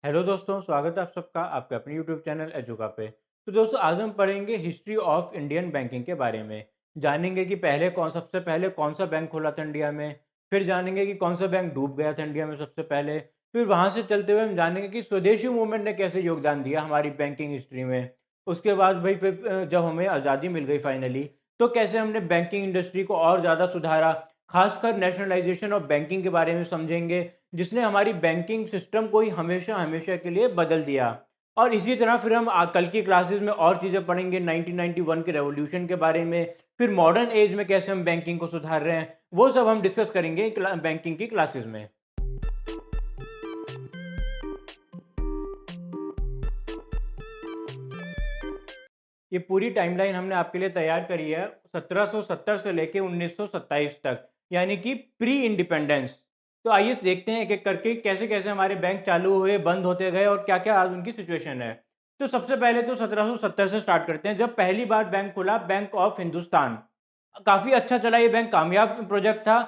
Hello दोस्तों, स्वागत है आप सबका आपके अपने यूट्यूब चैनल एजुका पे। तो दोस्तों, आज हम पढ़ेंगे हिस्ट्री ऑफ इंडियन बैंकिंग के बारे में। जानेंगे कि सबसे पहले कौन सा बैंक खुला था इंडिया में। फिर जानेंगे कि कौन सा बैंक डूब गया था इंडिया में सबसे पहले। फिर वहां से चलते हुए हम जानेंगे कि स्वदेशी मूवमेंट ने कैसे योगदान दिया हमारी बैंकिंग हिस्ट्री में। उसके बाद भाई फिर जब हमें आज़ादी मिल गई फाइनली, तो कैसे हमने बैंकिंग इंडस्ट्री को और ज़्यादा सुधारा। खासकर नेशनलाइजेशन ऑफ बैंकिंग के बारे में समझेंगे, जिसने हमारी बैंकिंग सिस्टम को ही हमेशा हमेशा के लिए बदल दिया। और इसी तरह फिर हम कल की क्लासेस में और चीज़ें पढ़ेंगे 1991 के रेवोल्यूशन के बारे में। फिर मॉडर्न एज में कैसे हम बैंकिंग को सुधार रहे हैं, वो सब हम डिस्कस करेंगे बैंकिंग की क्लासेस में। ये पूरी टाइमलाइन हमने आपके लिए तैयार करी है 1770 से लेके 1927 तक, यानी कि प्री इंडिपेंडेंस। तो आइए देखते हैं एक एक करके कैसे कैसे हमारे बैंक चालू हुए, बंद होते गए और क्या क्या आज उनकी सिचुएशन है। तो सबसे पहले तो 1770 से स्टार्ट करते हैं, जब पहली बार बैंक खुला, बैंक ऑफ हिंदुस्तान। काफी अच्छा चला, ये बैंक कामयाब प्रोजेक्ट था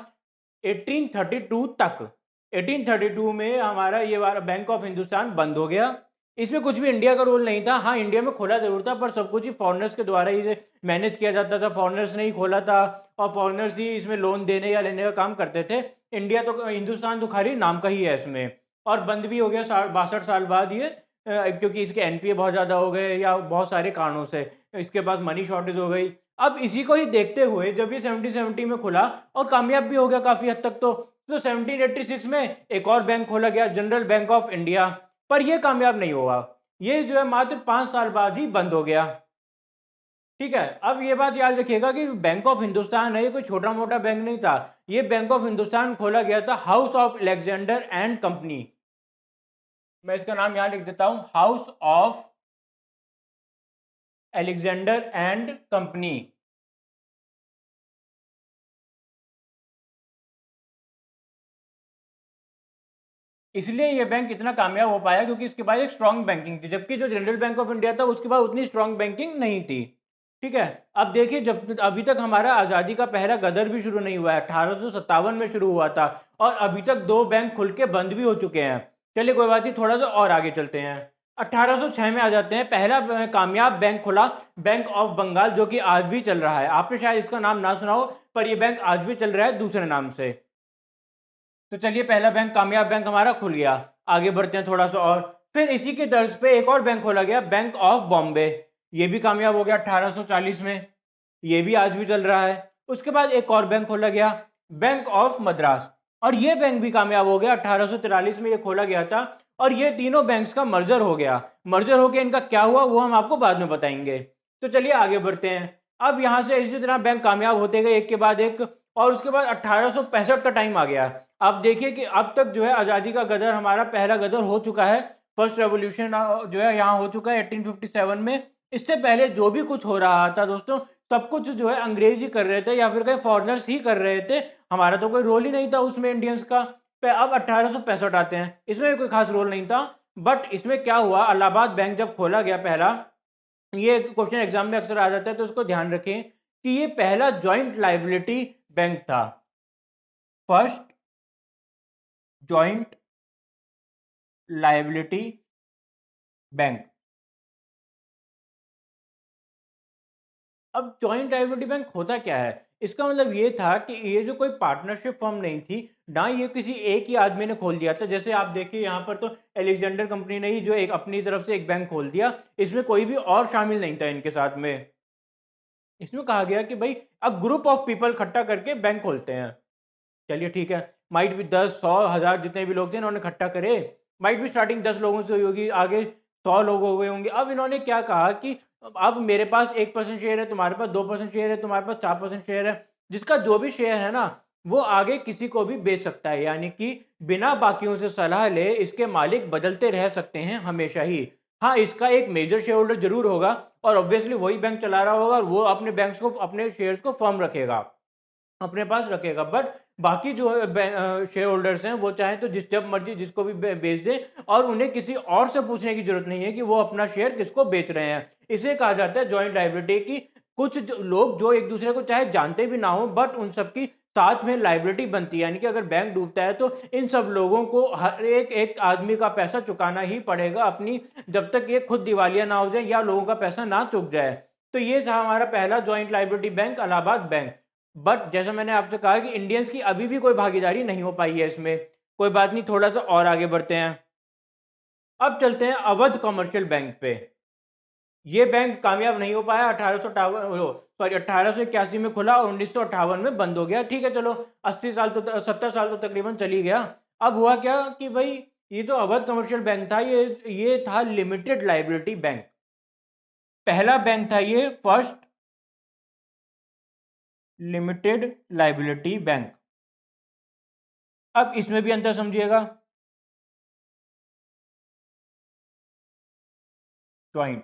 1832 तक। 1832 में हमारा ये वाला बैंक ऑफ हिंदुस्तान बंद हो गया। इसमें कुछ भी इंडिया का रोल नहीं था। हाँ, इंडिया में खोला जरूर था, पर सब कुछ ही फॉरेनर्स के द्वारा ही मैनेज किया जाता था। फॉरेनर्स ने ही खोला था और फॉरेनर्स ही इसमें लोन देने या लेने का काम करते थे। इंडिया तो, हिंदुस्तान तो खाली नाम का ही है इसमें। और बंद भी हो गया 62 साल बाद ये, क्योंकि इसके एनपीए बहुत ज़्यादा हो गए या बहुत सारे कारणों से। इसके बाद मनी शॉर्टेज हो गई। अब इसी को ही देखते हुए जब ये 1770 में खुला और कामयाब भी हो गया काफ़ी हद तक, तो 1786 में एक और बैंक खोला गया, जनरल बैंक ऑफ इंडिया। पर यह कामयाब नहीं हुआ। ये जो है मात्र 5 साल बाद ही बंद हो गया। ठीक है, अब ये बात याद रखिएगा कि बैंक ऑफ हिंदुस्तान है, ये कोई छोटा मोटा बैंक नहीं था। ये बैंक ऑफ हिंदुस्तान खोला गया था house of Alexander and company. मैं इसका नाम यहां लिख देता हूं, house of Alexander and company. इसलिए ये बैंक इतना कामयाब हो पाया क्योंकि इसके पास एक स्ट्रांग बैंकिंग थी, जबकि जो जनरल बैंक ऑफ इंडिया था उसके पास उतनी स्ट्रांग बैंकिंग नहीं थी। ठीक है, अब देखिए, जब अभी तक हमारा आज़ादी का पहला गदर भी शुरू नहीं हुआ है, 1857 में शुरू हुआ था। और अभी तक दो बैंक खुल के बंद भी हो चुके हैं। चलिए कोई बात नहीं, थोड़ा सा और आगे चलते हैं। 1806 में आ जाते हैं, पहला कामयाब बैंक खुला, बैंक ऑफ बंगाल, जो कि आज भी चल रहा है। आपने शायद इसका नाम ना सुना हो, पर यह बैंक आज भी चल रहा है दूसरे नाम से। तो चलिए, पहला बैंक कामयाब बैंक हमारा खुल गया। आगे बढ़ते हैं थोड़ा सा और। फिर इसी के तर्ज पे एक और बैंक खोला गया, बैंक ऑफ बॉम्बे। ये भी कामयाब हो गया 1840 में। ये भी आज भी चल रहा है। उसके बाद एक और बैंक खोला गया, बैंक ऑफ मद्रास। और ये बैंक भी कामयाब हो गया, 1843 में ये खोला गया था। और ये तीनों बैंक्स का मर्जर हो गया। मर्जर होकर इनका क्या हुआ वो हम आपको बाद में बताएंगे। तो चलिए आगे बढ़ते हैं। अब यहां से इसी तरह बैंक कामयाब होते गए एक के बाद एक। और उसके बाद 1865 का टाइम आ गया। आप देखिए कि अब तक जो है आज़ादी का गदर, हमारा पहला गदर हो चुका है। फर्स्ट रेवोल्यूशन जो है यहाँ हो चुका है 1857 में। इससे पहले जो भी कुछ हो रहा था दोस्तों, सब कुछ जो है अंग्रेज ही कर रहे थे या फिर कहीं फॉरेनर्स ही कर रहे थे। हमारा तो कोई रोल ही नहीं था उसमें इंडियंस का। अब 1865 आते हैं, इसमें भी कोई खास रोल नहीं था। बट इसमें क्या हुआ, इलाहाबाद बैंक जब खोला गया पहला, ये क्वेश्चन एग्जाम में अक्सर आ जाता है तो उसको ध्यान रखें कि ये पहला जॉइंट लाइबिलिटी बैंक था। First joint liability bank. अब जॉइंट लायबिलिटी बैंक होता क्या है, इसका मतलब ये था कि ये जो कोई पार्टनरशिप फर्म नहीं थी ना, ये किसी एक ही आदमी ने खोल दिया था। जैसे आप देखिए यहाँ पर तो एलेक्जेंडर कंपनी ने ही जो एक अपनी तरफ से एक बैंक खोल दिया, इसमें कोई भी और शामिल नहीं था इनके साथ में। इसमें कहा गया कि भाई अब ग्रुप ऑफ पीपल इकट्ठा करके बैंक खोलते हैं। चलिए ठीक है, माइट भी 10, 100, 1000 जितने भी लोग थे इन्होंने इकट्ठा करे। माइट भी स्टार्टिंग 10 लोगों से हुई होगी, आगे 100 लोग हो गए होंगे। अब इन्होंने क्या कहा कि अब मेरे पास 1% शेयर है, तुम्हारे पास 2% शेयर है, तुम्हारे पास 4% शेयर है। जिसका जो भी शेयर है ना, वो आगे किसी को भी बेच सकता है, यानी कि बिना बाकियों से सलाह ले इसके मालिक बदलते रह सकते हैं हमेशा ही। हाँ, इसका एक मेजर शेयर होल्डर जरूर होगा और ऑब्वियसली वही बैंक चला रहा होगा और वो अपने बैंक्स को, अपने शेयर्स को फर्म रखेगा, अपने पास रखेगा। बट बाकी जो शेयर होल्डर्स हैं वो चाहे तो जब मर्जी जिसको भी बेच दे, और उन्हें किसी और से पूछने की जरूरत नहीं है कि वो अपना शेयर किसको बेच रहे हैं। इसे कहा जाता है जॉइंट लायबिलिटी की। कुछ लोग जो एक दूसरे को चाहे जानते भी ना हो, बट उन सबकी साथ में लायबिलिटी बनती है, यानी कि अगर बैंक डूबता है तो इन सब लोगों को हर एक एक आदमी का पैसा चुकाना ही पड़ेगा अपनी, जब तक ये खुद दिवालिया ना हो जाए या लोगों का पैसा ना चुक जाए। तो ये था हमारा पहला joint liability bank, Allahabad bank. But जैसा मैंने आपसे कहा कि इंडियंस की अभी भी कोई भागीदारी नहीं हो पाई है इसमें। कोई बात नहीं, थोड़ा सा और आगे बढ़ते हैं। अब चलते हैं अवध कमर्शियल बैंक पे। ये बैंक कामयाब नहीं हो पाया, 1881 में खुला और 1958 में बंद हो गया। ठीक है, चलो 80 साल तो 70 साल तो तकरीबन चली गया। अब हुआ क्या कि भाई ये जो अवध कमर्शियल बैंक था, ये था लिमिटेड लाइबिलिटी बैंक। पहला बैंक था ये फर्स्ट लिमिटेड लाइबिलिटी बैंक। अब इसमें भी अंतर समझिएगा। ज्वाइंट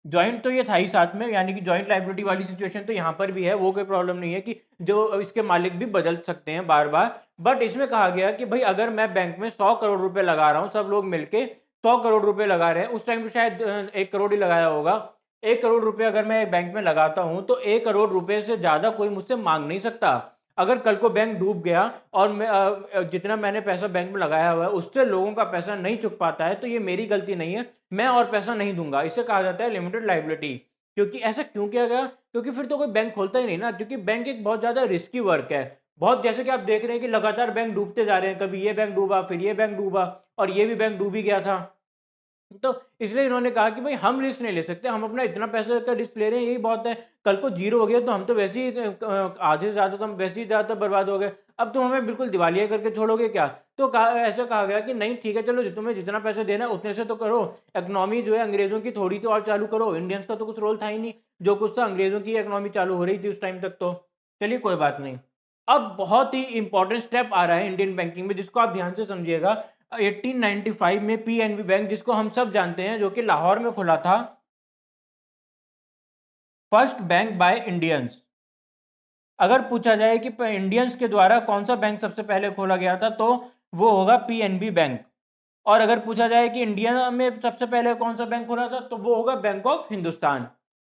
ज्वाइंट तो ये था ही साथ में, यानी कि ज्वाइंट लाइबिलिटी वाली सिचुएशन तो यहाँ पर भी है, वो कोई प्रॉब्लम नहीं है कि जो इसके मालिक भी बदल सकते हैं बार बार। बट इसमें कहा गया कि भाई अगर मैं बैंक में 100 करोड़ रुपए लगा रहा हूँ, सब लोग मिलके 100 करोड़ रुपए लगा रहे हैं, उस टाइम पे शायद 1 करोड़ ही लगाया होगा। 1 करोड़ रुपए अगर मैं एक बैंक में लगाता हूँ तो 1 करोड़ रुपए से ज्यादा कोई मुझसे मांग नहीं सकता। अगर कल को बैंक डूब गया और मैं जितना मैंने पैसा बैंक में लगाया हुआ है उससे लोगों का पैसा नहीं चुक पाता है, तो ये मेरी गलती नहीं है, मैं और पैसा नहीं दूंगा। इसे कहा जाता है लिमिटेड लाइबिलिटी। क्योंकि ऐसा क्यों किया गया? क्योंकि फिर तो कोई बैंक खोलता ही नहीं ना, क्योंकि बैंक एक बहुत ज्यादा रिस्की वर्क है। बहुत, जैसे कि आप देख रहे हैं कि लगातार बैंक डूबते जा रहे हैं, कभी ये बैंक डूबा, फिर ये बैंक डूबा, और ये भी बैंक डूब ही गया था। तो इसलिए इन्होंने कहा कि भाई हम रिस्क नहीं ले सकते, हम अपना इतना पैसे का रिस्क ले रहे हैं, यही बहुत है। कल को जीरो हो गया तो हम तो वैसे ही आधे से ज्यादा तो हम वैसे ही ज्यादा बर्बाद हो गए, अब तुम हमें बिल्कुल दिवालिया करके छोड़ोगे क्या? तो ऐसा कहा गया कि नहीं ठीक है, चलो तुम्हें जितना पैसे देना है उतने से तो करो। इकोनॉमी जो है अंग्रेजों की थोड़ी तो और चालू करो, इंडियंस का तो कुछ रोल था ही नहीं, जो कुछ था अंग्रेजों की इकोनॉमी चालू हो रही थी उस टाइम तक तो। चलिए कोई बात नहीं। अब बहुत ही इंपॉर्टेंट स्टेप आ रहा है इंडियन बैंकिंग में, जिसको आप ध्यान से समझिएगा। 1895 में पीएनबी बैंक, जिसको हम सब जानते हैं, जो कि लाहौर में खुला था, फर्स्ट बैंक बाय इंडियंस। अगर पूछा जाए कि इंडियंस के द्वारा कौन सा बैंक सबसे पहले खोला गया था, तो वो होगा पीएनबी बैंक। और अगर पूछा जाए कि इंडिया में सबसे पहले कौन सा बैंक खोला था, तो वो होगा बैंक ऑफ हिंदुस्तान।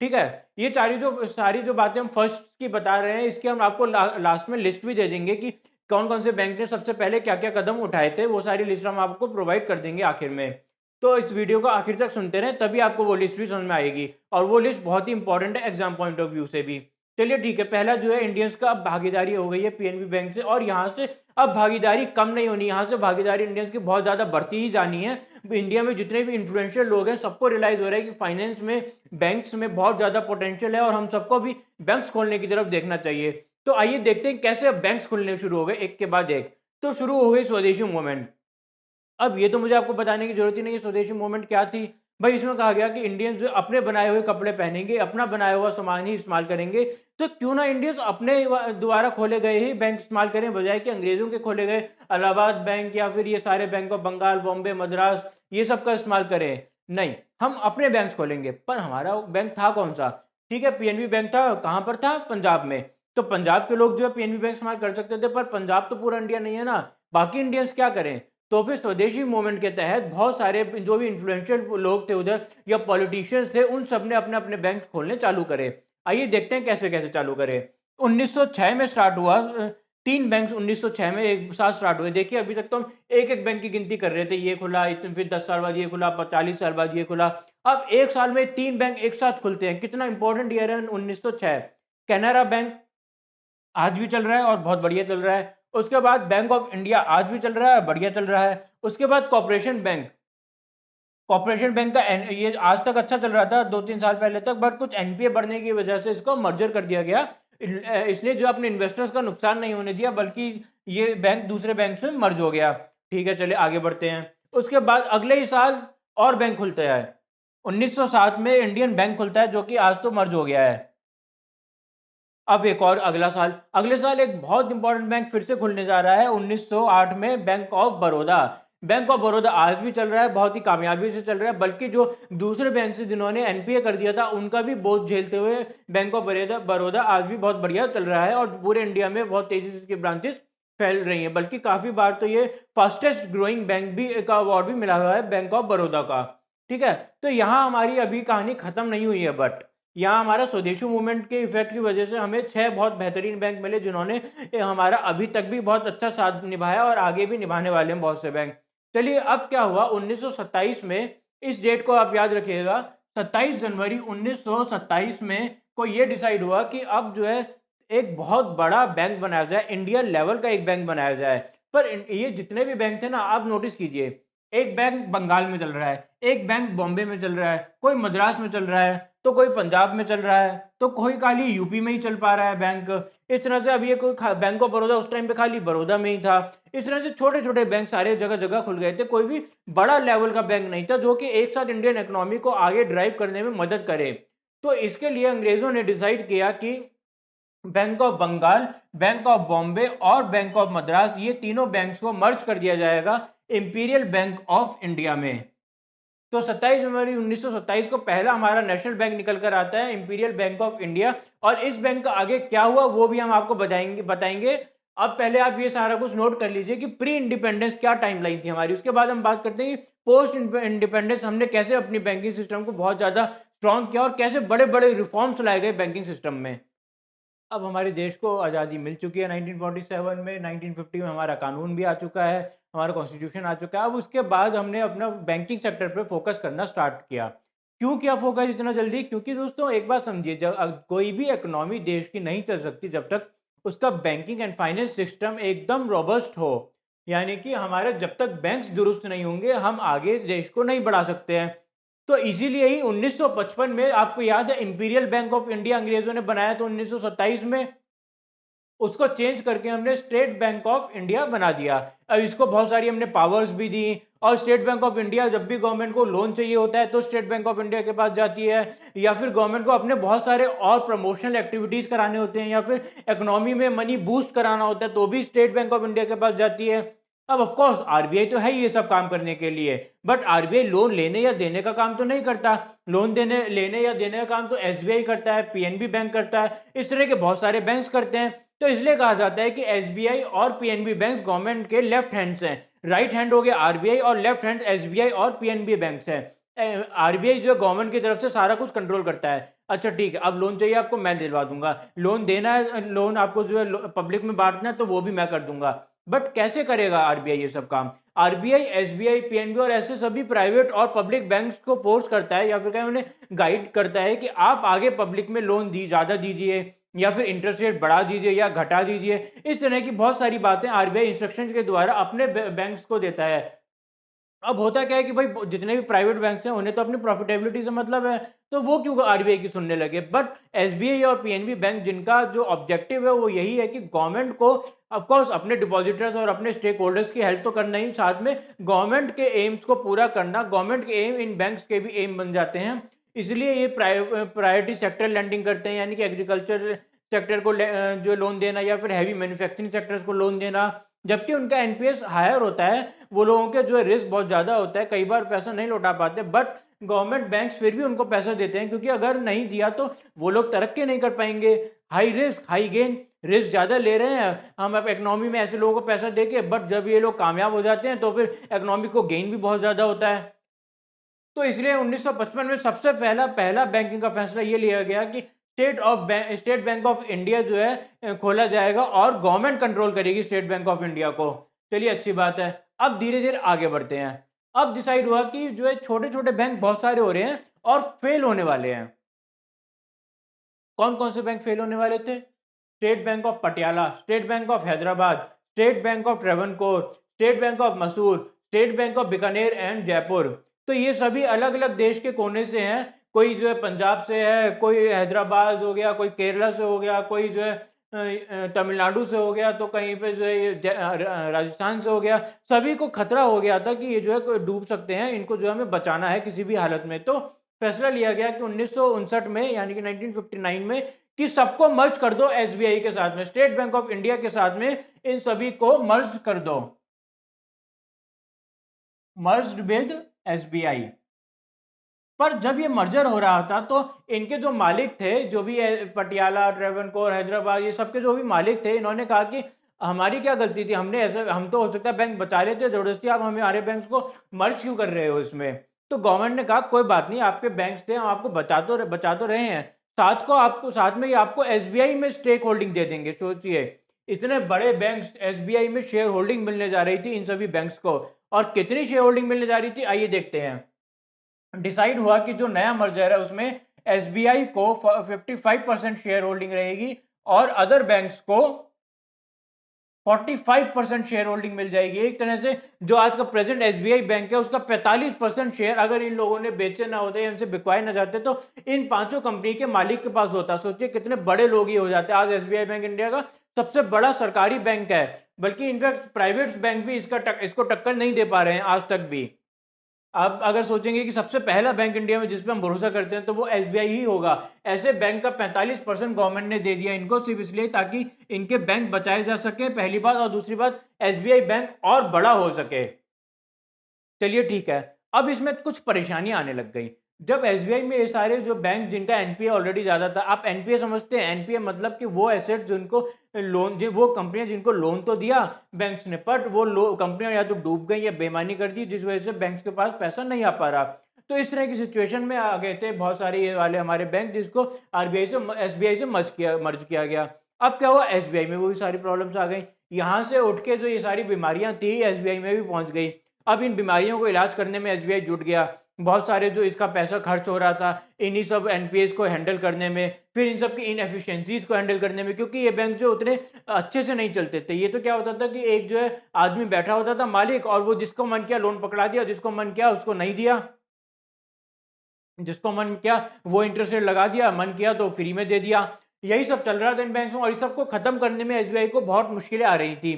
ठीक है, ये सारी जो बातें हम फर्स्ट की बता रहे हैं, इसकी हम आपको लास्ट में लिस्ट भी दे देंगे कि कौन कौन से बैंक ने सबसे पहले क्या क्या कदम उठाए थे। वो सारी लिस्ट हम आपको प्रोवाइड कर देंगे आखिर में। तो इस वीडियो को आखिर तक सुनते रहें, तभी आपको वो लिस्ट भी समझ में आएगी, और वो लिस्ट बहुत ही इंपॉर्टेंट है एग्जाम पॉइंट ऑफ व्यू से भी। चलिए ठीक है, पहला जो है इंडियंस का अब भागीदारी हो गई है पीएनबी बैंक से, और यहाँ से अब भागीदारी कम नहीं होनी, यहाँ से भागीदारी इंडियंस की बहुत ज्यादा बढ़ती ही जानी है। इंडिया में जितने भी इन्फ्लुएंशियल लोग हैं सबको रियलाइज हो रहा है कि फाइनेंस में, बैंक्स में बहुत ज्यादा पोटेंशियल है, और हम सबको भी बैंक्स खोलने की तरफ देखना चाहिए। तो आइए देखते हैं कैसे अब बैंक्स खुलने शुरू हो गए एक के बाद एक। तो शुरू हो गई स्वदेशी मूवमेंट। अब ये तो मुझे आपको बताने की जरूरत ही नहीं है स्वदेशी मूवमेंट क्या थी। भाई इसमें कहा गया कि इंडियंस जो अपने बनाए हुए कपड़े पहनेंगे, अपना बनाया हुआ सामान ही इस्तेमाल करेंगे। तो क्यों ना इंडियंस अपने द्वारा खोले गए ही बैंक इस्तेमाल करें, बजाय कि अंग्रेजों के खोले गए इलाहाबाद बैंक या फिर ये सारे बैंक ऑफ बंगाल, बॉम्बे, मद्रास, ये सब का इस्तेमाल करें। नहीं, हम अपने बैंक खोलेंगे। पर हमारा बैंक था कौन सा? ठीक है, पीएनबी बैंक था। कहां पर था? पंजाब में। तो पंजाब के लोग जो है पीएनबी बैंक इस्तेमाल कर सकते थे, पर पंजाब तो पूरा इंडिया नहीं है ना, बाकी इंडियंस क्या करें? तो फिर स्वदेशी मूवमेंट के तहत बहुत सारे जो भी इन्फ्लुएंशियल लोग थे उधर, या पॉलिटिशियंस थे, उन सब ने अपने अपने बैंक खोलने चालू करे। आइए देखते हैं कैसे कैसे चालू करे। 1906 में स्टार्ट हुआ। 3 बैंक 1906 में एक साथ स्टार्ट हुए। देखिए अभी तक तो हम एक एक बैंक की गिनती कर रहे थे, ये खुला, फिर 10 साल बाद ये खुला, 40 साल बाद ये खुला। अब एक साल में 3 बैंक एक साथ खुलते हैं, कितना इंपॉर्टेंट ईयर है 1906। कैनरा बैंक आज भी चल रहा है और बहुत बढ़िया चल रहा है। उसके बाद बैंक ऑफ इंडिया आज भी चल रहा है, बढ़िया चल रहा है। उसके बाद कॉर्पोरेशन बैंक। कॉर्पोरेशन बैंक का ये आज तक अच्छा चल रहा था 2-3 साल पहले तक, बट कुछ एनपीए बढ़ने की वजह से इसको मर्जर कर दिया गया। इसलिए जो अपने इन्वेस्टर्स का नुकसान नहीं होने दिया, बल्कि ये बैंक दूसरे बैंक से मर्ज हो गया। ठीक है, चलिए आगे बढ़ते हैं। उसके बाद अगले ही साल और बैंक खुलता है। 1907 में इंडियन बैंक खुलता है, जो कि आज तो मर्ज हो गया है। अब एक और अगले साल एक बहुत इंपॉर्टेंट बैंक फिर से खुलने जा रहा है 1908 में, bank of Baroda. Bank of Baroda आज भी चल रहा है, बहुत ही कामयाबी से चल रहा है, बल्कि जो दूसरे बैंक से जिन्होंने एनपीए कर दिया था उनका भी बोझ झेलते हुए बैंक ऑफ बड़ौदा आज भी बहुत बढ़िया चल रहा है, और पूरे इंडिया में बहुत तेजी से इसकी ब्रांचेस फैल रही हैं। बल्कि काफी बार तो ये फास्टेस्ट ग्रोइंग बैंक भी का अवार्ड भी मिला हुआ है बैंक ऑफ बड़ौदा का। ठीक है, तो यहाँ हमारी अभी कहानी खत्म नहीं हुई है, बट यहाँ हमारा स्वदेशी मूवमेंट के इफेक्ट की वजह से हमें 6 बहुत बेहतरीन बैंक मिले, जिन्होंने हमारा अभी तक भी बहुत अच्छा साथ निभाया और आगे भी निभाने वाले हैं बहुत से बैंक। चलिए अब क्या हुआ 1927 में, इस डेट को आप याद रखिएगा, 27 जनवरी 1927 में को ये डिसाइड हुआ कि अब जो है एक बहुत बड़ा बैंक बनाया जाए, इंडिया लेवल का एक बैंक बनाया जाए। पर ये जितने भी बैंक थे ना, आप नोटिस कीजिए, एक बैंक बंगाल में चल रहा है, एक बैंक बॉम्बे में चल रहा है, कोई मद्रास में चल रहा है, तो कोई पंजाब में चल रहा है, तो कोई खाली यूपी में ही चल पा रहा है बैंक। इस तरह से अब ये कोई बैंक ऑफ बड़ौदा उस टाइम पे खाली बड़ौदा में ही था। इस तरह से छोटे छोटे बैंक सारे जगह जगह खुल गए थे, कोई भी बड़ा लेवल का बैंक नहीं था जो कि एक साथ इंडियन इकोनॉमी को आगे ड्राइव करने में मदद करे। तो इसके लिए अंग्रेजों ने डिसाइड किया कि bank of Bengal, bank of Bombay और बैंक ऑफ मद्रास, ये तीनों बैंक्स को मर्ज कर दिया जाएगा इंपीरियल बैंक ऑफ इंडिया में। तो 27 जनवरी 1927 को पहला हमारा नेशनल बैंक निकल कर आता है, इंपीरियल बैंक ऑफ इंडिया। और इस बैंक का आगे क्या हुआ वो भी हम आपको बताएंगे। अब पहले आप ये सारा कुछ नोट कर लीजिए कि प्री इंडिपेंडेंस क्या टाइमलाइन थी हमारी, उसके बाद हम बात करते हैं कि पोस्ट इंडिपेंडेंस हमने कैसे अपनी बैंकिंग सिस्टम को बहुत ज़्यादा स्ट्रॉन्ग किया और कैसे बड़े बड़े रिफॉर्म्स लाए गए बैंकिंग सिस्टम में। अब हमारे देश को आज़ादी मिल चुकी है 1947 में, 1950 में हमारा कानून भी आ चुका है, हमारा कॉन्स्टिट्यूशन आ चुका है। अब उसके बाद हमने अपना बैंकिंग सेक्टर पे फोकस करना स्टार्ट किया। क्यों किया फोकस इतना जल्दी? क्योंकि दोस्तों एक बात समझिए, जब कोई भी इकोनॉमी देश की नहीं चल सकती जब तक उसका बैंकिंग एंड फाइनेंस सिस्टम एकदम रोबस्ट हो। यानी कि हमारे जब तक बैंक्स दुरुस्त नहीं होंगे हम आगे देश को नहीं बढ़ा सकते हैं। तो इसीलिए ही 1955 में, आपको याद है, इंपीरियल बैंक ऑफ इंडिया अंग्रेजों ने बनाया तो 1927 में उसको चेंज करके हमने स्टेट बैंक ऑफ इंडिया बना दिया। अब इसको बहुत सारी हमने पावर्स भी दी, और स्टेट बैंक ऑफ इंडिया जब भी गवर्नमेंट को लोन चाहिए होता है तो स्टेट बैंक ऑफ इंडिया के पास जाती है, या फिर गवर्नमेंट को अपने बहुत सारे और प्रमोशनल एक्टिविटीज कराने होते हैं, या फिर इकोनॉमी में मनी बूस्ट कराना होता है तो भी स्टेट बैंक ऑफ इंडिया के पास जाती है। अब ऑफ कोर्स आरबीआई तो है ही ये सब काम करने के लिए, बट आरबीआई लोन लेने या देने का काम तो नहीं करता। लोन लेने या देने का काम तो एसबीआई करता है, पीएनबी बैंक करता है, इस तरह के बहुत सारे बैंक्स करते हैं। तो इसलिए कहा जाता है कि एसबीआई और पीएनबी बैंक गवर्नमेंट के लेफ्ट हैंड्स हैं। राइट हैंड हो गया आरबीआई और लेफ्ट हैंड एसबीआई और पीएनबी बैंक्स हैं। आरबीआई जो गवर्नमेंट की तरफ से सारा कुछ कंट्रोल करता है। अच्छा ठीक है, अब लोन चाहिए आपको, मैं दिलवा दूंगा। लोन देना है, लोन आपको जो है पब्लिक में बांटना है तो वो भी मैं कर दूंगा। बट कैसे करेगा आरबीआई ये सब काम? आरबीआई, एसबीआई, पीएनबी और ऐसे सभी प्राइवेट और पब्लिक बैंक्स को फोर्स करता है, या फिर कहीं उन्हें गाइड करता है कि आप आगे पब्लिक में लोन ज़्यादा दीजिए, या फिर इंटरेस्ट रेट बढ़ा दीजिए या घटा दीजिए। इस तरह की बहुत सारी बातें आरबीआई इंस्ट्रक्शन के द्वारा अपने बैंक्स को देता है। अब होता क्या है कि भाई जितने भी प्राइवेट बैंक्स हैं उन्हें तो अपनी प्रॉफिटेबिलिटी से मतलब है, तो वो क्यों आरबीआई की सुनने लगे? बट एसबीआई और पीएनबी बैंक, जिनका जो ऑब्जेक्टिव है वो यही है कि गवर्नमेंट को ऑफ कोर्स अपने डिपॉजिटर्स और अपने स्टेक होल्डर्स की हेल्प तो करना ही, साथ में गवर्नमेंट के एम्स को पूरा करना। गवर्नमेंट के एम इन बैंक्स के भी एम बन जाते हैं। इसलिए ये प्रायोरिटी सेक्टर लैंडिंग करते हैं, यानी कि एग्रीकल्चर सेक्टर को जो लोन देना, या फिर हैवी मैन्युफैक्चरिंग सेक्टर्स को लोन देना। जबकि उनका एनपीएस हायर होता है, वो लोगों के जो है रिस्क बहुत ज़्यादा होता है, कई बार पैसा नहीं लौटा पाते, बट गवर्नमेंट बैंक्स फिर भी उनको पैसा देते हैं, क्योंकि अगर नहीं दिया तो वो लोग तरक्की नहीं कर पाएंगे। High risk high gain, risk ज़्यादा ले रहे हैं हम अब इकोनॉमी में ऐसे लोगों को पैसा देके, बट जब ये लोग कामयाब हो जाते हैं तो फिर इकोनॉमी को गेन भी बहुत ज़्यादा होता है। तो इसलिए 1955 में सबसे पहला बैंकिंग का फैसला ये लिया गया कि स्टेट बैंक ऑफ इंडिया जो है खोला जाएगा, और गवर्नमेंट कंट्रोल करेगी स्टेट बैंक ऑफ इंडिया को। चलिए अच्छी बात है। अब धीरे धीरे आगे बढ़ते हैं। अब डिसाइड हुआ कि जो है छोटे छोटे बैंक बहुत सारे हो रहे हैं और फेल होने वाले हैं। कौन कौन से बैंक फेल होने वाले थे? State Bank of Patiala, State Bank of Hyderabad, State Bank of Travancore, State Bank of Mysore, State Bank of Bikaner and Jaipur. तो ये सभी अलग अलग देश के कोने से हैं। कोई जो है पंजाब से है, कोई हैदराबाद हो गया, कोई केरला से हो गया, कोई जो है तमिलनाडु से हो गया, तो कहीं पे जो है राजस्थान से हो गया। सभी को खतरा हो गया था कि ये जो है डूब सकते हैं, इनको जो है हमें बचाना है किसी भी हालत में। तो फैसला लिया गया कि 1959 में, यानी कि 1959 में, कि सबको मर्ज कर दो एसबीआई के साथ में, स्टेट बैंक ऑफ इंडिया के साथ में, इन सभी को मर्ज कर दो, मर्ज्ड विद एसबीआई। पर जब ये मर्जर हो रहा था तो इनके जो मालिक थे, जो भी पटियाला, ट्रेवनकोर, हैदराबाद, ये सबके जो भी मालिक थे, इन्होंने कहा कि हमारी क्या गलती थी, हमने ऐसे, हम तो हो सकता है बैंक बचा लेते, जबरदस्ती आप हमारे बैंक को मर्ज क्यों कर रहे हो इसमें? तो गवर्नमेंट ने कहा कोई बात नहीं, आपके बैंक थे, हम आपको बचा तो रहे हैं, साथ में ही आपको एसबीआई में स्टेक होल्डिंग दे देंगे। सोचिए, इतने बड़े बैंक्स, एसबीआई में शेयर होल्डिंग मिलने जा रही थी इन सभी बैंक्स को। और कितनी शेयर होल्डिंग मिलने जा रही थी, आइए देखते हैं। डिसाइड हुआ कि जो नया मर्जर है उसमें एसबीआई को 55% शेयर होल्डिंग रहेगी और अदर बैंक्स को 45% शेयर होल्डिंग मिल जाएगी। एक तरह से जो आज का प्रेजेंट एसबीआई बैंक है उसका 45% शेयर अगर इन लोगों ने बेचे ना होते या इनसे बिकवाए ना जाते तो इन पांचों कंपनी के मालिक के पास होता। सोचिए कितने बड़े लोग ये हो जाते। आज एसबीआई बैंक इंडिया का सबसे बड़ा सरकारी बैंक है, बल्कि इनफैक्ट प्राइवेट बैंक भी इसको टक्कर नहीं दे पा रहे हैं आज तक भी। आप अगर सोचेंगे कि सबसे पहला बैंक इंडिया में जिस पे हम भरोसा करते हैं तो वो एसबीआई ही होगा। ऐसे बैंक का 45% गवर्नमेंट ने दे दिया इनको सिर्फ इसलिए ताकि इनके बैंक बचाए जा सके, पहली बात। और दूसरी बात, एसबीआई बैंक और बड़ा हो सके। चलिए ठीक है, अब इसमें कुछ परेशानियां आने लग गई। जब एसबीआई में ये सारे जो बैंक जिनका एनपीए ऑलरेडी ज्यादा था, आप एनपीए समझते हैं? एनपीए मतलब कि वो एसेट जिनको लोन, वो कंपनियां जिनको लोन तो दिया बैंक्स ने, बट वो कंपनियां या तो डूब गई या बेईमानी कर दी, जिस वजह से बैंक्स के पास पैसा नहीं आ पा रहा। तो इस तरह की सिचुएशन में आ गए थे बहुत सारे ये वाले हमारे बैंक, जिसको आरबीआई से एसबीआई से मर्ज किया गया। अब क्या हुआ, एसबीआई में वो भी सारी प्रॉब्लम्स आ गई। यहां से उठ के जो ये सारी बीमारियां थी एसबीआई में भी पहुंच गई। अब इन बीमारियों को इलाज करने में एसबीआई जुट गया। बहुत सारे जो इसका पैसा खर्च हो रहा था इन्हीं सब एनपीएस को हैंडल करने में, फिर इन सब की इनएफिशिएंसीज को हैंडल करने में, क्योंकि ये बैंक जो उतने अच्छे से नहीं चलते थे। ये तो क्या होता था कि एक जो है आदमी बैठा होता था मालिक, और वो जिसको मन किया लोन पकड़ा दिया, जिसको मन किया उसको नहीं दिया, जिसको मन किया वो इंटरेस्ट रेट लगा दिया, मन किया तो फ्री में दे दिया। यही सब चल रहा था इन बैंकों में, और इस सबको खत्म करने में एसबीआई को बहुत मुश्किलें आ रही थी।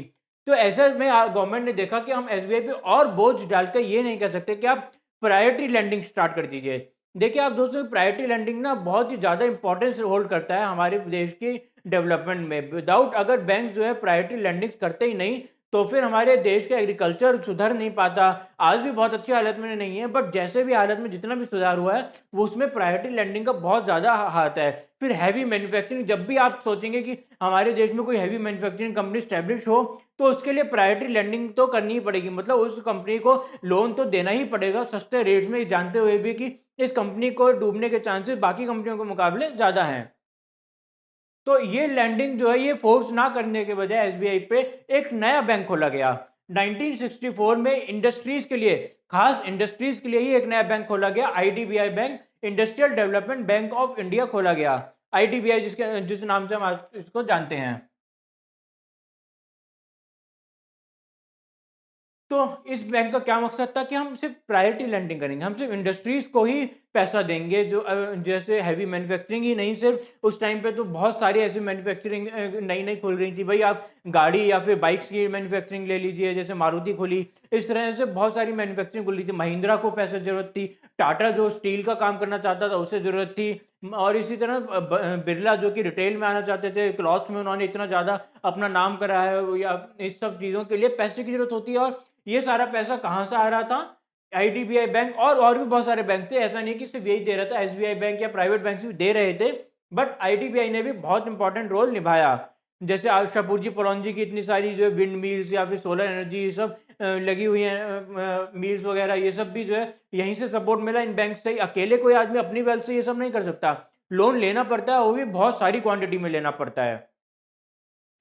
तो ऐसे में गवर्नमेंट ने देखा कि हम एसबीआई पे और बोझ डालकर ये नहीं कर सकते कि आप प्रायोरिटी लैंडिंग स्टार्ट कर दीजिए। देखिए आप दोस्तों, प्रायोरिटी लैंडिंग ना बहुत ही ज़्यादा इंपॉर्टेंस होल्ड करता है हमारे देश की डेवलपमेंट में। विदाउट, अगर बैंक जो है प्रायोरिटी लैंडिंग करते ही नहीं तो फिर हमारे देश का एग्रीकल्चर सुधर नहीं पाता। आज भी बहुत अच्छी हालत में नहीं है, बट जैसे भी हालत में जितना भी सुधार हुआ है वो उसमें प्रायोरिटी लैंडिंग का बहुत ज़्यादा हाथ है। फिर हैवी मैन्युफैक्चरिंग, जब भी आप सोचेंगे कि हमारे देश में कोई हैवी मैन्युफैक्चरिंग कंपनी स्टैब्लिश हो तो उसके लिए प्रायोरिटी लैंडिंग तो करनी ही पड़ेगी। मतलब उस कंपनी को लोन तो देना ही पड़ेगा सस्ते रेट में, जानते हुए भी कि इस कंपनी को डूबने के चांसेस बाकी कंपनियों के मुकाबले ज़्यादा हैं। तो ये लैंडिंग जो है ये फोर्स ना करने के बजाय एसबीआई पे एक नया बैंक खोला गया। 1964 में इंडस्ट्रीज के लिए, खास इंडस्ट्रीज के लिए ही एक नया बैंक खोला गया, IDBI bank, industrial development bank of India खोला गया। आईडीबीआई जिस नाम से हम आज इसको जानते हैं। तो इस बैंक का क्या मकसद था कि हम सिर्फ प्रायोरिटी लैंडिंग करेंगे, हम सिर्फ इंडस्ट्रीज को ही पैसा देंगे जो जैसे हैवी मैन्युफैक्चरिंग ही नहीं, सिर्फ उस टाइम पे तो बहुत सारी ऐसी मैन्युफैक्चरिंग नई नई खुल रही थी भाई। आप गाड़ी या फिर बाइक्स की मैन्युफैक्चरिंग ले लीजिए, जैसे मारुति खुली, इस तरह से बहुत सारी मैन्युफैक्चरिंग खुली थी। महिंद्रा को पैसे जरूरत थी, टाटा जो स्टील का काम करना चाहता था उसे जरूरत थी, और इसी तरह बिरला जो कि रिटेल में आना चाहते थे, क्लॉथ्स में उन्होंने इतना ज्यादा अपना नाम करा है, या इस सब चीजों के लिए पैसे की जरूरत होती है। और ये सारा पैसा कहाँ से आ रहा था, आईडीबीआई बैंक और भी बहुत सारे बैंक थे। ऐसा नहीं कि सिर्फ यही दे रहा था, एसबीआई बैंक या प्राइवेट बैंक भी दे रहे थे, बट आईडीबीआई ने भी बहुत इंपॉर्टेंट रोल निभाया। जैसे आज शापूरजी पलौंजी की इतनी सारी जो विंड मिल्स या फिर सोलर एनर्जी ये सब लगी हुई हैं, मिल्स वगैरह, ये सब भी जो है यहीं से सपोर्ट मिला इन बैंक से। अकेले कोई आदमी अपनी वेल्थ से ये सब नहीं कर सकता, लोन लेना पड़ता है, वो भी बहुत सारी क्वांटिटी में लेना पड़ता है।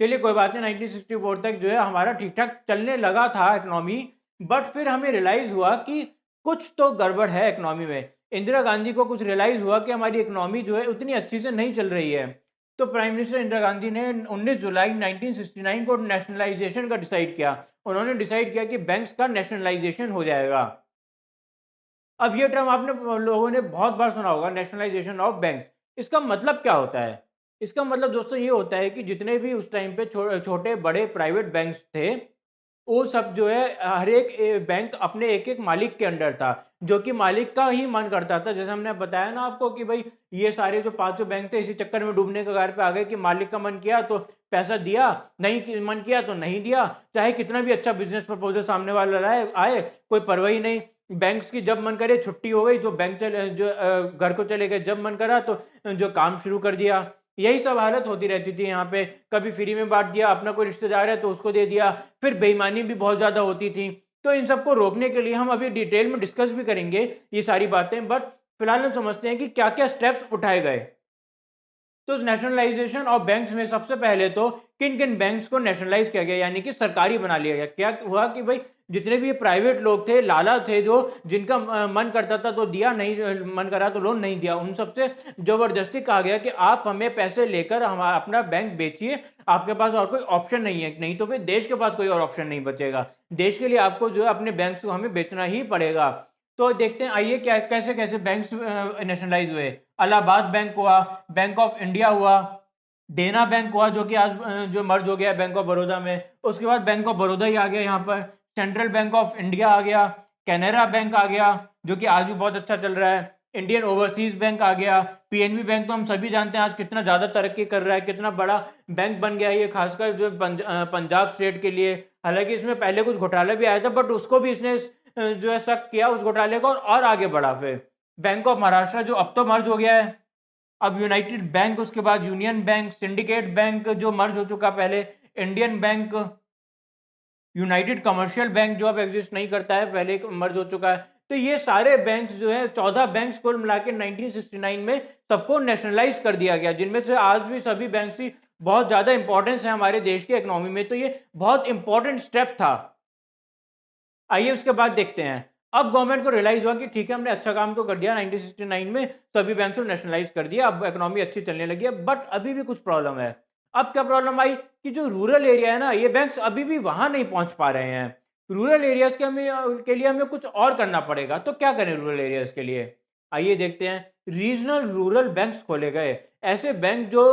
चलिए कोई बात नहीं, 1964 तक जो है हमारा ठीक ठाक चलने लगा था इकोनॉमी, बट फिर हमें रियलाइज हुआ कि कुछ तो गड़बड़ है इकोनॉमी में। इंदिरा गांधी को कुछ रियलाइज हुआ कि हमारी इकोनॉमी जो है उतनी अच्छी से नहीं चल रही है। तो प्राइम मिनिस्टर इंदिरा गांधी ने 19 जुलाई 1969 को नेशनलाइजेशन का डिसाइड किया। उन्होंने डिसाइड किया कि बैंक्स का नेशनलाइजेशन हो जाएगा। अब ये टर्म आपने लोगों ने बहुत बार सुना होगा, नेशनलाइजेशन ऑफ बैंक्स। इसका मतलब क्या होता है? इसका मतलब दोस्तों ये होता है कि जितने भी उस टाइम पे छोटे बड़े प्राइवेट बैंक्स थे, वो सब जो है हर एक बैंक अपने एक एक मालिक के अंडर था, जो कि मालिक का ही मन करता था। जैसे हमने बताया ना आपको कि भाई ये सारे जो पांचों बैंक थे इसी चक्कर में डूबने के कगार पे आ गए कि मालिक का मन किया तो पैसा दिया, नहीं मन किया तो नहीं दिया, चाहे कितना भी अच्छा बिजनेस प्रपोजल सामने वाला आए कोई परवाह ही नहीं। बैंक्स की जब मन करे छुट्टी हो गई तो बैंक चले, जो घर को चले गए, जब मन करा तो जो काम शुरू कर दिया। यही सब हालत होती रहती थी यहाँ पे। कभी फ्री में बांट दिया, अपना कोई रिश्तेदार है तो उसको दे दिया, फिर बेईमानी भी बहुत ज्यादा होती थी। तो इन सबको रोकने के लिए हम अभी डिटेल में डिस्कस भी करेंगे ये सारी बातें, बट फिलहाल हम समझते हैं कि क्या क्या स्टेप्स उठाए गए। तो नेशनलाइजेशन ऑफ बैंक्स में सबसे पहले तो किन किन बैंक्स को नेशनलाइज किया गया, यानी कि सरकारी बना लिया गया। क्या हुआ कि भाई जितने भी प्राइवेट लोग थे, लाला थे, जो जिनका मन करता था तो दिया, नहीं मन करा तो लोन नहीं दिया, उन सबसे जबरदस्ती कहा गया कि आप हमें पैसे लेकर हमारा अपना बैंक बेचिए, आपके पास और कोई ऑप्शन नहीं है, नहीं तो फिर देश के पास कोई और ऑप्शन नहीं बचेगा, देश के लिए आपको जो है अपने बैंक को हमें बेचना ही पड़ेगा। तो देखते हैं आइए क्या कैसे कैसे बैंक्स नेशनलाइज हुए। इलाहाबाद बैंक हुआ, बैंक ऑफ इंडिया हुआ, देना बैंक हुआ जो कि आज जो मर्ज हो गया बैंक ऑफ बड़ौदा में, उसके बाद बैंक ऑफ बड़ौदा ही आ गया यहाँ पर, सेंट्रल बैंक ऑफ इंडिया आ गया, कैनरा बैंक आ गया जो कि आज भी बहुत अच्छा चल रहा है, इंडियन ओवरसीज बैंक आ गया, पीएनबी बैंक तो हम सभी जानते हैं आज कितना ज़्यादा तरक्की कर रहा है, कितना बड़ा बैंक बन गया है ये, खासकर जो पंजाब स्टेट के लिए। हालांकि इसमें पहले कुछ घोटाला भी आया था, बट उसको भी इसने जो है सख्त किया उस घोटाले को और आगे बढ़ा। फिर बैंक ऑफ महाराष्ट्र जो अब तो मर्ज हो गया है, अब यूनाइटेड बैंक, उसके बाद यूनियन बैंक, सिंडिकेट बैंक जो मर्ज हो चुका पहले, Indian bank, United commercial bank जो अब एग्जिस्ट नहीं करता है, पहले मर्ज हो चुका है। तो ये सारे बैंक जो है 14 बैंक कुल मिला के 1969 में सबको नेशनलाइज कर दिया गया, जिनमें से आज भी सभी बैंक की बहुत ज्यादा इंपॉर्टेंस है हमारे देश की इकोनॉमी में। तो ये बहुत इंपॉर्टेंट स्टेप था। आइए उसके बाद देखते हैं, अब गवर्नमेंट को रियलाइज हुआ कि ठीक है हमने अच्छा काम तो कर दिया, 1969 में सभी बैंक को नेशनलाइज कर दिया, अब इकोनॉमी अच्छी चलने लगी है, बट अभी भी कुछ प्रॉब्लम है। अब क्या प्रॉब्लम आई कि जो रूरल एरिया है ना, ये बैंक्स अभी भी वहां नहीं पहुंच पा रहे हैं। रूरल एरियाज के लिए हमें कुछ और करना पड़ेगा। तो क्या करें रूरल एरियाज के लिए, आइए देखते हैं। रीजनल रूरल बैंक्स खोले गए, ऐसे बैंक जो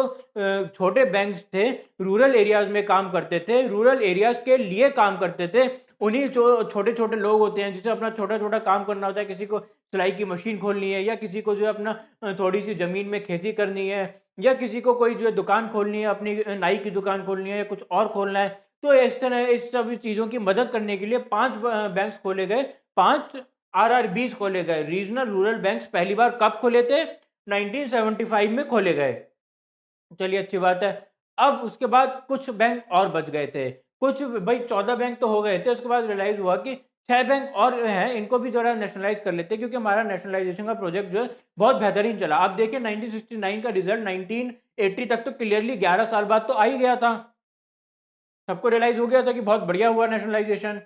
छोटे बैंक थे, रूरल एरियाज में काम करते थे, रूरल एरियाज के लिए काम करते थे। उन्हीं जो छोटे छोटे लोग होते हैं जिसे अपना छोटा छोटा काम करना होता है, किसी को सिलाई की मशीन खोलनी है, या किसी को जो है अपना थोड़ी सी जमीन में खेती करनी है, या किसी को कोई जो है दुकान खोलनी है, अपनी नाई की दुकान खोलनी है, या कुछ और खोलना है। तो इस तरह इस सभी चीजों की मदद करने के लिए 5 बैंक खोले गए, 5 RRBs खोले गए, रीजनल रूरल बैंक्स। पहली बार कब खोले थे, 1975 में खोले गए। चलिए अच्छी बात है। अब उसके बाद कुछ बैंक और बच गए थे, कुछ भाई 14 बैंक तो हो गए थे, उसके बाद रियलाइज हुआ कि 6 बैंक और हैं, इनको भी जरा नेशनलाइज कर लेते हैं, क्योंकि हमारा नेशनलाइजेशन का प्रोजेक्ट जो है बहुत बेहतरीन चला। आप देखिए 1969 का रिजल्ट 1980 तक तो क्लियरली 11 साल बाद तो आ ही गया था, सबको रियलाइज हो गया था कि बहुत बढ़िया हुआ नेशनलाइजेशन।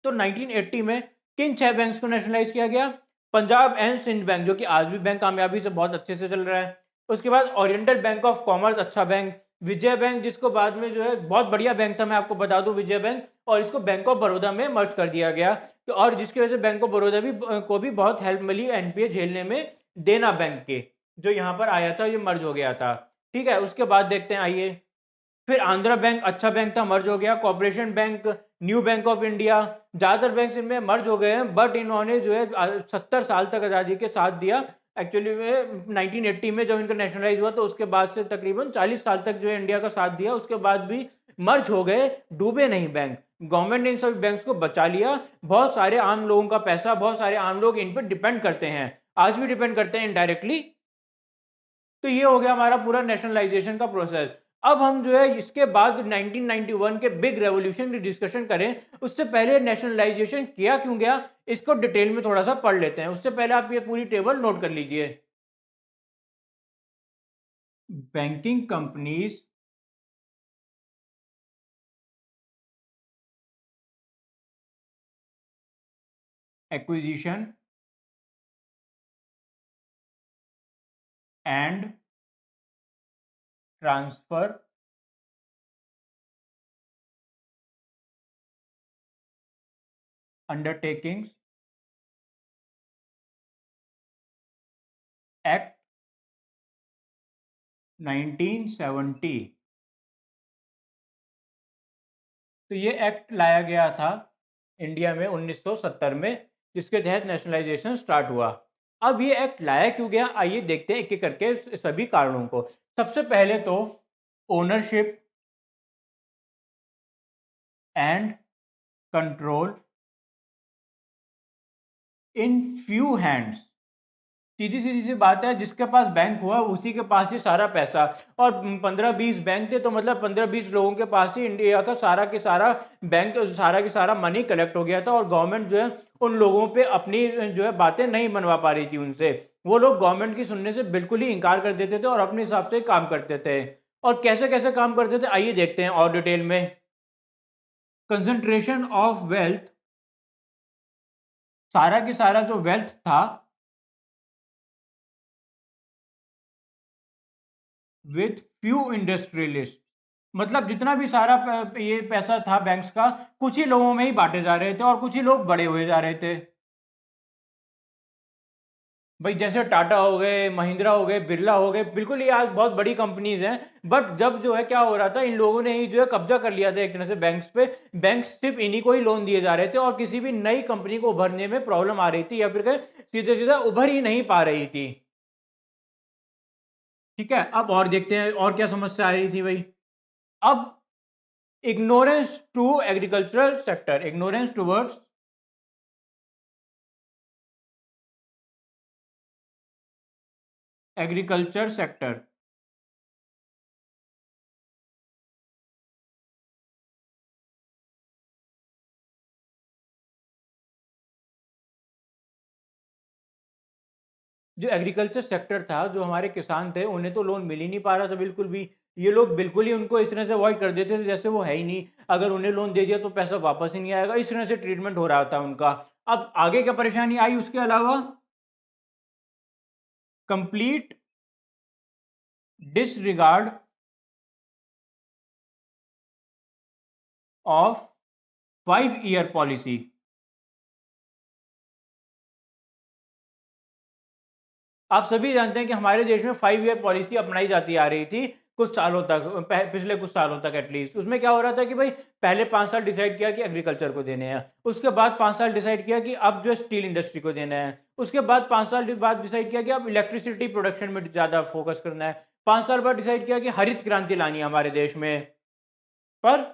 तो 1980 में किन 6 बैंक्स को नेशनलाइज किया गया, पंजाब एंड सिंध बैंक जो कि आज भी बैंक कामयाबी से बहुत अच्छे से चल रहा है, उसके बाद ओरिएंटल बैंक ऑफ कॉमर्स अच्छा बैंक, विजय बैंक जिसको बाद में जो है बहुत बढ़िया बैंक था, मैं आपको बता दूं विजय बैंक, और इसको बैंक ऑफ बड़ौदा में मर्ज कर दिया गया। तो और जिसकी वजह से बैंक ऑफ बड़ौदा भी को भी बहुत हेल्प मिली एनपीए झेलने में, देना बैंक के जो यहाँ पर आया था, ये मर्ज हो गया था। ठीक है, उसके बाद देखते हैं आइए। फिर आंध्रा बैंक अच्छा बैंक था, मर्ज हो गया, corporation bank, new bank of India, ज्यादातर बैंक इनमें मर्ज हो गए हैं, बट इन्होंने जो है 70 साल तक आजादी के साथ दिया। एक्चुअली में 1980 में जब इनका नेशनलाइज हुआ तो उसके बाद से तकरीबन 40 साल तक जो है इंडिया का साथ दिया, उसके बाद भी मर्ज हो गए, डूबे नहीं बैंक। गवर्नमेंट ने इन सभी बैंक्स को बचा लिया। बहुत सारे आम लोगों का पैसा, बहुत सारे आम लोग इन पर डिपेंड करते हैं, आज भी डिपेंड करते हैं इनडायरेक्टली। तो ये हो गया हमारा पूरा नेशनलाइजेशन का प्रोसेस। अब हम जो है इसके बाद 1991 के बिग रेवोल्यूशन की डिस्कशन करें, उससे पहले नेशनलाइजेशन किया क्यों गया इसको डिटेल में थोड़ा सा पढ़ लेते हैं। उससे पहले आप ये पूरी टेबल नोट कर लीजिए। Banking companies acquisition and transfer undertakings act 1970। तो ये एक्ट लाया गया था इंडिया में 1970 में, जिसके तहत नेशनलाइजेशन स्टार्ट हुआ। अब ये एक्ट लाया क्यों गया, आइए देखते हैं एक एक करके सभी कारणों को। सबसे पहले तो ownership and control in few hands. सीधी सीधी सी बात है, जिसके पास बैंक हुआ उसी के पास ही सारा पैसा, और 15-20 बैंक थे तो मतलब 15-20 लोगों के पास ही इंडिया का सारा के सारा बैंक, सारा के सारा मनी कलेक्ट हो गया था, और गवर्नमेंट जो है उन लोगों पे अपनी जो है बातें नहीं मनवा पा रही थी उनसे। वो लोग गवर्नमेंट की सुनने से बिल्कुल ही इनकार कर देते थे और अपने हिसाब से काम करते थे। और कैसे कैसे काम करते थे आइए देखते हैं और डिटेल में। कंसंट्रेशन ऑफ वेल्थ, सारा की सारा जो वेल्थ था विथ फ्यू इंडस्ट्रियलिस्ट, मतलब जितना भी सारा ये पैसा था बैंक्स का, कुछ ही लोगों में ही बांटे जा रहे थे और कुछ ही लोग बड़े हुए जा रहे थे। भाई जैसे टाटा हो गए, महिंद्रा हो गए, बिरला हो गए, बिल्कुल ये आज बहुत बड़ी कंपनीज हैं। बट जब जो है क्या हो रहा था, इन लोगों ने ही जो है कब्जा कर लिया था एक तरह से बैंक्स पे। बैंक्स सिर्फ इन्हीं को ही लोन दिए जा रहे थे और किसी भी नई कंपनी को उभरने में प्रॉब्लम आ रही थी या फिर सीधे सीधे उभर ही नहीं पा रही थी। ठीक है, अब और देखते हैं और क्या समस्या आ रही थी भाई। अब ignorance to agricultural sector, ignorance towards agriculture sector. जो एग्रीकल्चर सेक्टर था, जो हमारे किसान थे, उन्हें तो लोन मिल ही नहीं पा रहा था बिल्कुल भी। ये लोग बिल्कुल ही उनको इस तरह से अवॉइड कर देते थे जैसे वो है ही नहीं। अगर उन्हें लोन दे दिया तो पैसा वापस ही नहीं आएगा, इस तरह से ट्रीटमेंट हो रहा था उनका। अब आगे क्या परेशानी आई उसके अलावा, complete disregard of 5 year policy. आप सभी जानते हैं कि हमारे देश में 5 ईयर पॉलिसी अपनाई जाती आ रही थी कुछ सालों तक, पिछले कुछ सालों तक एटलीस्ट। उसमें क्या हो रहा था कि भाई पहले 5 साल डिसाइड किया कि एग्रीकल्चर को देने हैं, उसके बाद 5 साल डिसाइड किया कि अब जो स्टील इंडस्ट्री को देना है, उसके बाद 5 साल बाद डिसाइड किया कि अब इलेक्ट्रिसिटी प्रोडक्शन में ज़्यादा फोकस करना है, 5 साल बाद डिसाइड किया कि हरित क्रांति लानी है हमारे देश में। पर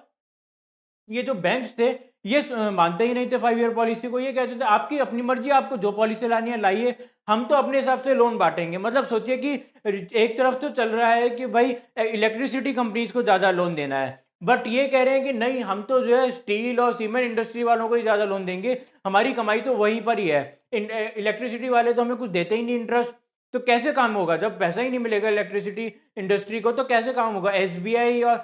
ये जो बैंक्स थे, ये मानते ही नहीं थे 5 ईयर पॉलिसी को। ये कहते थे आपकी अपनी मर्जी, आपको जो पॉलिसी लानी है लाइए, हम तो अपने हिसाब से लोन बांटेंगे। मतलब सोचिए कि एक तरफ तो चल रहा है कि भाई इलेक्ट्रिसिटी कंपनीज को ज़्यादा लोन देना है, बट ये कह रहे हैं कि नहीं, हम तो जो है स्टील और सीमेंट इंडस्ट्री वालों को ही ज़्यादा लोन देंगे, हमारी कमाई तो वहीं पर ही है। इलेक्ट्रिसिटी वाले तो हमें कुछ देते ही नहीं इंटरेस्ट। तो कैसे काम होगा जब पैसा ही नहीं मिलेगा इलेक्ट्रिसिटी इंडस्ट्री को, तो कैसे काम होगा। एसबीआई और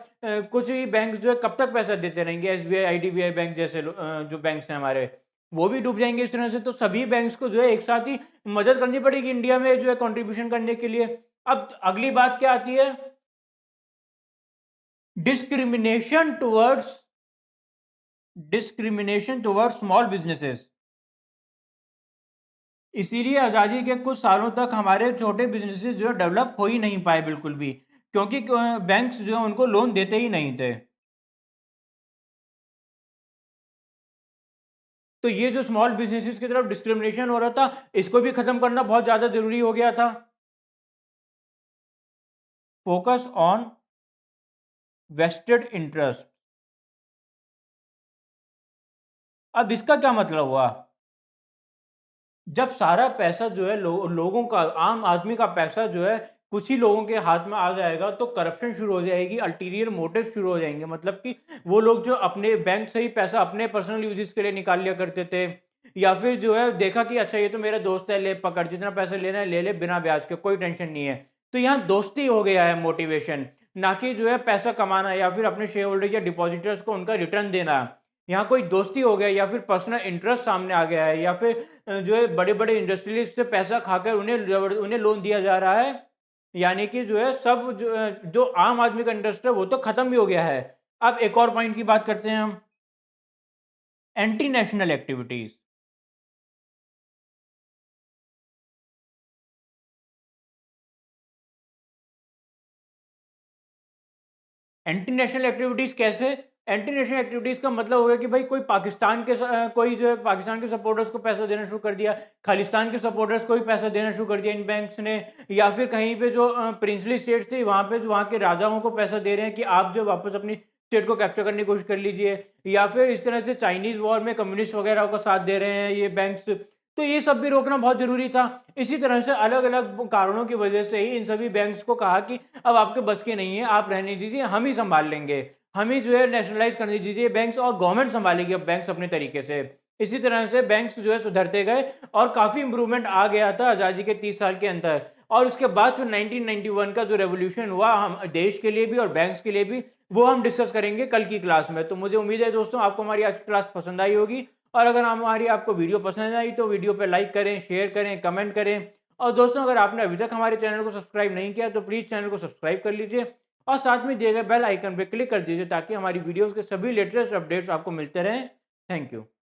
कुछ ही बैंक जो है कब तक पैसा देते रहेंगे। एसबीआई, आईडीबीआई बैंक जैसे जो बैंक्स हैं हमारे, वो भी डूब जाएंगे इस तरह से। तो सभी बैंक्स को जो है एक साथ ही मदद करनी पड़ेगी इंडिया में जो है कंट्रीब्यूशन करने के लिए। अब अगली बात क्या आती है, डिस्क्रिमिनेशन टुवर्ड्स स्मॉल बिजनेसेस। इसीलिए आज़ादी के कुछ सालों तक हमारे छोटे बिजनेसेस जो है डेवलप हो ही नहीं पाए बिल्कुल भी, क्योंकि बैंक्स जो है उनको लोन देते ही नहीं थे। तो ये जो स्मॉल बिजनेसेस की तरफ डिस्क्रिमिनेशन हो रहा था, इसको भी खत्म करना बहुत ज़्यादा ज़रूरी हो गया था। Focus on vested interest. अब इसका क्या मतलब हुआ, जब सारा पैसा जो है लोगों का, आम आदमी का पैसा जो है कुछ ही लोगों के हाथ में आ जाएगा, तो करप्शन शुरू हो जाएगी, अल्टीरियर मोटिव शुरू हो जाएंगे। मतलब कि वो लोग जो अपने बैंक से ही पैसा अपने पर्सनल यूजेस के लिए निकाल लिया करते थे, या फिर जो है देखा कि अच्छा ये तो मेरा दोस्त है, ले पकड़, जितना पैसा लेना है ले ले बिना ब्याज के, कोई टेंशन नहीं है। तो यहाँ दोस्ती हो गया है मोटिवेशन, ना कि जो है पैसा कमाना या फिर अपने शेयर होल्डर या डिपॉजिटर्स को उनका रिटर्न देना। यहाँ कोई दोस्ती हो गया या फिर पर्सनल इंटरेस्ट सामने आ गया है, या फिर जो है बड़े बड़े इंडस्ट्रियलिस्ट से पैसा खाकर उन्हें लोन दिया जा रहा है। यानी कि जो है सब जो आम आदमी का इंटरेस्ट है वो तो खत्म भी हो गया है। अब एक और पॉइंट की बात करते हैं हम, anti national activities. Anti national activities कैसे, एंटी नेशनल एक्टिविटीज का मतलब हो गया कि भाई कोई पाकिस्तान के कोई जो है पाकिस्तान के सपोर्टर्स को पैसा देना शुरू कर दिया, खालिस्तान के सपोर्टर्स को भी पैसा देना शुरू कर दिया इन बैंक्स ने, या फिर कहीं पे जो प्रिंसली स्टेट थी वहां पे जो वहां के राजाओं को पैसा दे रहे हैं कि आप जो वापस अपनी स्टेट को कैप्चर करने की कोशिश कर लीजिए, या फिर इस तरह से चाइनीज वॉर में कम्युनिस्ट वगैरह का साथ दे रहे हैं ये बैंक्स। तो ये सब भी रोकना बहुत जरूरी था। इसी तरह से अलग अलग कारणों की वजह से ही इन सभी बैंक्स को कहा कि अब आपके बस के नहीं है, आप रहने दीजिए, हम ही संभाल लेंगे, हम ही जो है नेशनलाइज करने दीजिए बैंक्स, और गवर्नमेंट संभालेगी अब बैंक्स अपने तरीके से। इसी तरह से बैंक्स जो है सुधरते गए और काफ़ी इंप्रूवमेंट आ गया था आज़ादी के 30 साल के अंदर। और उसके बाद फिर 1991 का जो रेवोल्यूशन हुआ हम देश के लिए भी और बैंक्स के लिए भी, वो हम डिस्कस करेंगे कल की क्लास में। तो मुझे उम्मीद है दोस्तों आपको हमारी आज की क्लास पसंद आई होगी, और अगर हमारी आपको वीडियो पसंद आई तो वीडियो पर लाइक करें, शेयर करें, कमेंट करें। और दोस्तों अगर आपने अभी तक हमारे चैनल को सब्सक्राइब नहीं किया तो प्लीज़ चैनल को सब्सक्राइब कर लीजिए और साथ में दिए गए बेल आइकन पर क्लिक कर दीजिए ताकि हमारी वीडियोज़ के सभी लेटेस्ट अपडेट्स आपको मिलते रहें। Thank you.